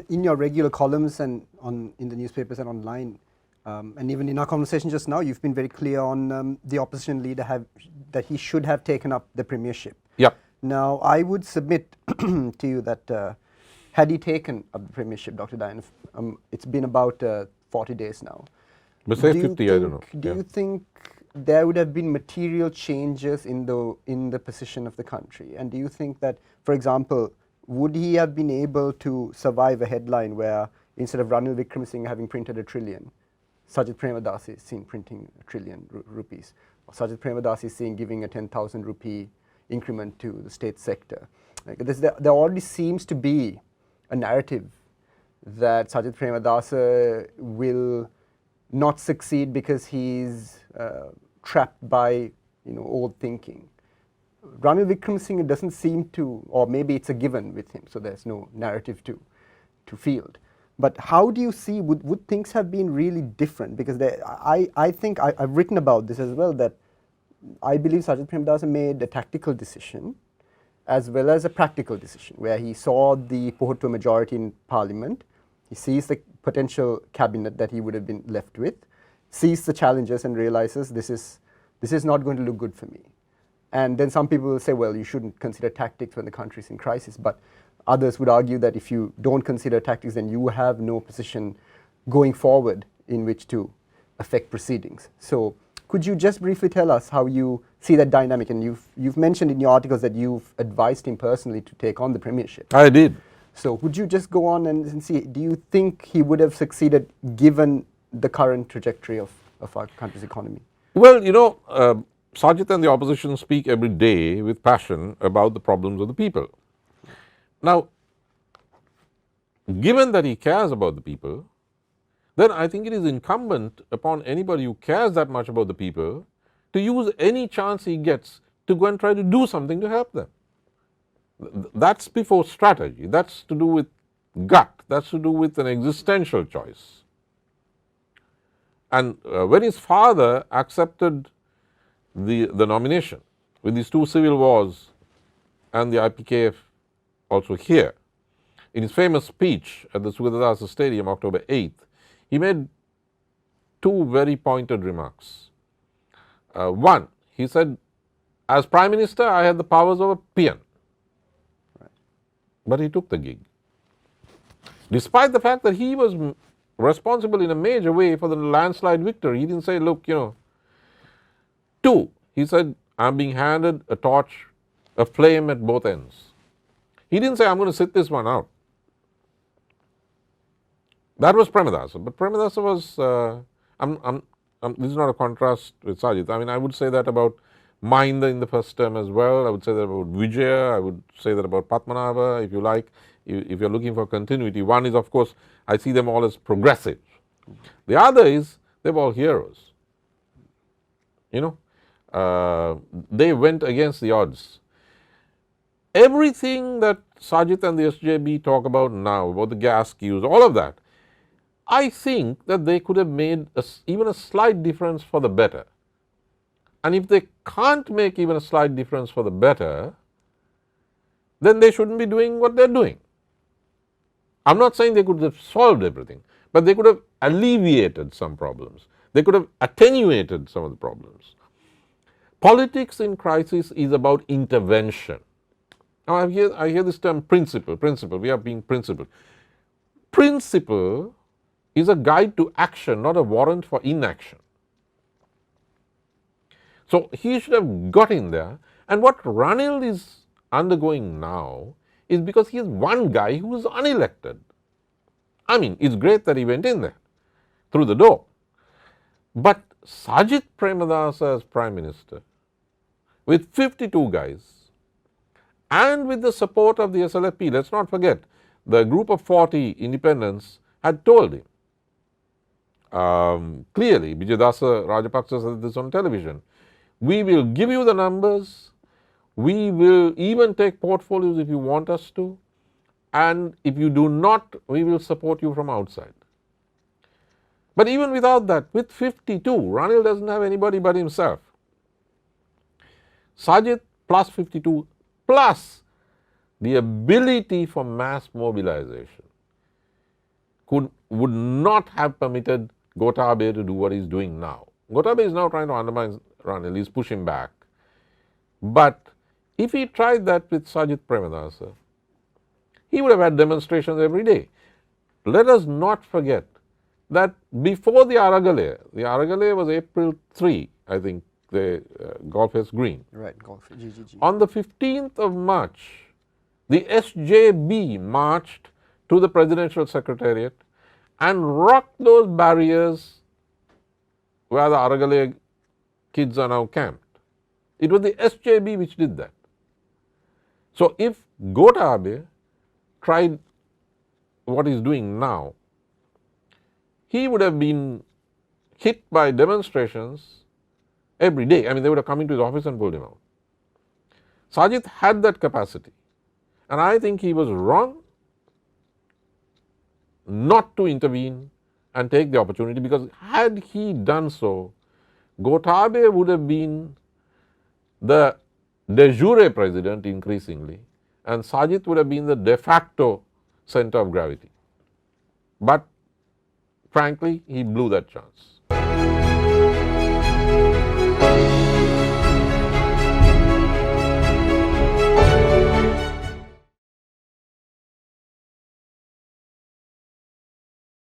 in your regular columns and in the newspapers and online, and even in our conversation just now, you've been very clear on the opposition leader that he should have taken up the premiership. Yep. Now, I would submit to you that had he taken up the premiership, Dr. Dayan, it's been about 40 days now. But say 50, I don't know. Do you think there would have been material changes in the position of the country? And do you think that, for example, would he have been able to survive a headline where instead of Ranil Wickramasinghe having printed 1 trillion, Sajith Premadasa is seen printing 1 trillion rupees, or Sajith Premadasa is seen giving a 10,000 rupee increment to the state sector? Like there already seems to be a narrative that Sajith Premadasa will not succeed because he's trapped by old thinking. Ranil Wickramasinghe doesn't seem to, or maybe it's a given with him, so there's no narrative to field. But how do you see, would things have been really different? Because I think I've written about this as well, that I believe Sajith Premadasa made a tactical decision as well as a practical decision, where he saw the Pohotua majority in parliament, he sees the potential cabinet that he would have been left with, sees the challenges and realizes this is not going to look good for me. And then some people will say, well, you shouldn't consider tactics when the country is in crisis, but others would argue that if you don't consider tactics, then you have no position going forward in which to affect proceedings. So could you just briefly tell us how you see that dynamic? And you've mentioned in your articles that you've advised him personally to take on the premiership. I did. So would you just go on and see, do you think he would have succeeded given the current trajectory of our country's economy? Well, Sajith and the opposition speak every day with passion about the problems of the people. Now, given that he cares about the people, then I think it is incumbent upon anybody who cares that much about the people to use any chance he gets to go and try to do something to help them. That's before strategy. That's to do with gut. That's to do with an existential choice. And when his father accepted the nomination with these 2 civil wars and the IPKF also here, in his famous speech at the Sugatadasa Stadium, October 8th, he made 2 very pointed remarks. One, he said, as Prime Minister, I had the powers of a peon. Right. But he took the gig. Despite the fact that he was responsible in a major way for the landslide victory, he didn't say, look, 2, he said, I'm being handed a torch, a flame at both ends. He didn't say, I'm going to sit this one out. That was Premadasa. But Premadasa was, this is not a contrast with Sajith. I mean, I would say that about Mahinda in the first term as well. I would say that about Vijaya. I would say that about Padmanabha, if you like. If you're looking for continuity, one is, of course, I see them all as progressive. The other is, they're all heroes. They went against the odds. Everything that Sajith and the SJB talk about now, about the gas queues, all of that, I think that they could have made even a slight difference for the better. And if they can't make even a slight difference for the better, then they shouldn't be doing what they're doing. I'm not saying they could have solved everything, but they could have alleviated some problems. They could have attenuated some of the problems. Politics in crisis is about intervention. Now, I hear this term principle, we are being principled. Principle is a guide to action, not a warrant for inaction. So he should have got in there, and what Ranil is undergoing now is because he is one guy who is unelected. I mean, it's great that he went in there through the door, but Sajith Premadasa as Prime Minister with 52 guys and with the support of the SLFP, let's not forget, the group of 40 independents had told him clearly, Vijayadasa Rajapaksa said this on television, we will give you the numbers, we will even take portfolios if you want us to, and if you do not, we will support you from outside. But even without that, with 52, Ranil doesn't have anybody but himself. Sajith plus 52 plus the ability for mass mobilization. would not have permitted Gotabaya to do what he's doing now. Gotabaya is now trying to undermine Ranil, he's pushing back. But if he tried that with Sajith Premadasa, he would have had demonstrations every day. Let us not forget that before the Aragale was April 3, I think, the Golfers Green. Right, golf, GGG. On the 15th of March, the SJB marched to the Presidential Secretariat and rocked those barriers where the Aragale kids are now camped. It was the SJB which did that. So if Gotabaya tried what he's doing now, he would have been hit by demonstrations every day. I mean, they would have come into his office and pulled him out. Sajith had that capacity, and I think he was wrong not to intervene and take the opportunity, because had he done so, Gotabaya would have been the de jure president increasingly, and Sajith would have been the de facto center of gravity. But frankly, he blew that chance.